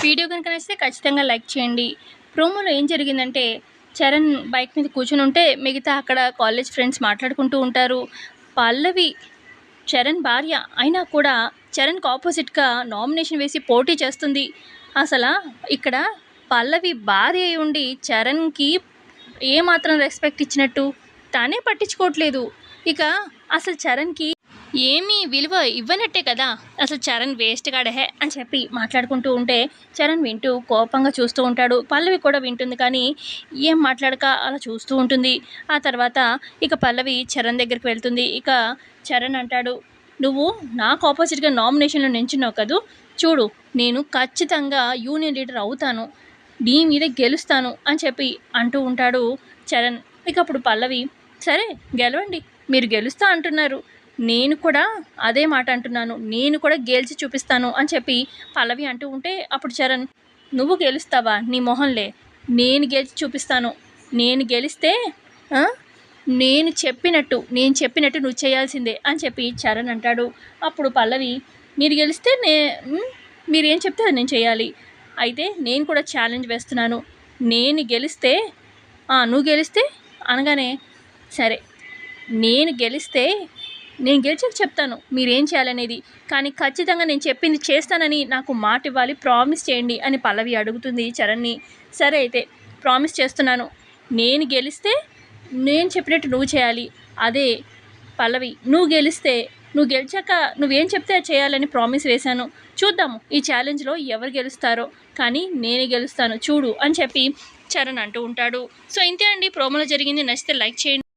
Video కనుక నచ్చితే ఖచ్చితంగా లైక్ చేయండి. ప్రోమోలో ఏం జరిగిందంటే చరణ్ బైక్ మీద కూర్చొని ఉంటే మిగతా అక్కడ కాలేజ్ ఫ్రెండ్స్ మాట్లాడుకుంటూ ఉంటారు. పల్లవి చరణ్ భార్య అయినా కూడా చరణ్కి ఆపోజిట్గా నామినేషన్ వేసి పోటీ చేస్తుంది. అసలు ఇక్కడ పల్లవి భార్య అయి ఉండి చరణ్కి ఏమాత్రం రెస్పెక్ట్ ఇచ్చినట్టు తానే పట్టించుకోవట్లేదు. ఇక అసలు చరణ్కి ఏమీ విలువ ఇవ్వనట్టే కదా. అసలు చరణ్ వేస్ట్ గాడహే అని చెప్పి మాట్లాడుకుంటూ ఉంటే చరణ్ వింటూ కోపంగా చూస్తూ ఉంటాడు. పల్లవి కూడా వింటుంది కానీ ఏం మాట్లాడక అలా చూస్తూ ఉంటుంది. ఆ తర్వాత ఇక పల్లవి చరణ్ దగ్గరికి వెళ్తుంది. ఇక చరణ్ అంటాడు, నువ్వు నాకు ఆపోజిట్గా నామినేషన్లో నించున్నావు కదూ, చూడు నేను ఖచ్చితంగా యూనియన్ లీడర్ అవుతాను, నీ మీద గెలుస్తాను అని చెప్పి అంటూ ఉంటాడు చరణ్. ఇక అప్పుడు పల్లవి, సరే గెలవండి, మీరు గెలుస్తా అంటున్నారు, నేను కూడా అదే మాట అంటున్నాను, నేను కూడా గెలిచి చూపిస్తాను అని చెప్పి పల్లవి అంటూ ఉంటే అప్పుడు చరణ్, నువ్వు గెలుస్తావా నీ మొహంలే, నేను గెలిచి చూపిస్తాను, నేను గెలిస్తే నేను చెప్పినట్టు నువ్వు చేయాల్సిందే అని చెప్పి చరణ్ అంటాడు. అప్పుడు పల్లవి, మీరు గెలిస్తే మీరేం చెప్తే అది నేను చేయాలి, అయితే నేను కూడా ఛాలెంజ్ వేస్తున్నాను, నేను గెలిస్తే నువ్వు గెలిస్తే అనగానే, సరే నేను గెలిచాక చెప్తాను మీరేం చేయాలనేది, కానీ ఖచ్చితంగా నేను చెప్పింది చేస్తానని నాకు మాట ఇవ్వాలి, ప్రామిస్ చేయండి అని పల్లవి అడుగుతుంది చరణ్ని. సరే అయితే ప్రామిస్ చేస్తున్నాను, నేను గెలిస్తే నేను చెప్పినట్టు నువ్వు చేయాలి, అదే పల్లవి నువ్వు గెలిచాక నువ్వేం చెప్తే అది చేయాలని ప్రామిస్ వేశాను, చూద్దాము ఈ ఛాలెంజ్లో ఎవరు గెలుస్తారో, కానీ నేనే గెలుస్తాను చూడు అని చెప్పి చరణ్ అంటూ ఉంటాడు. సో ఇంతే అండి ప్రోమోలో జరిగింది. నచ్చితే లైక్ చేయండి.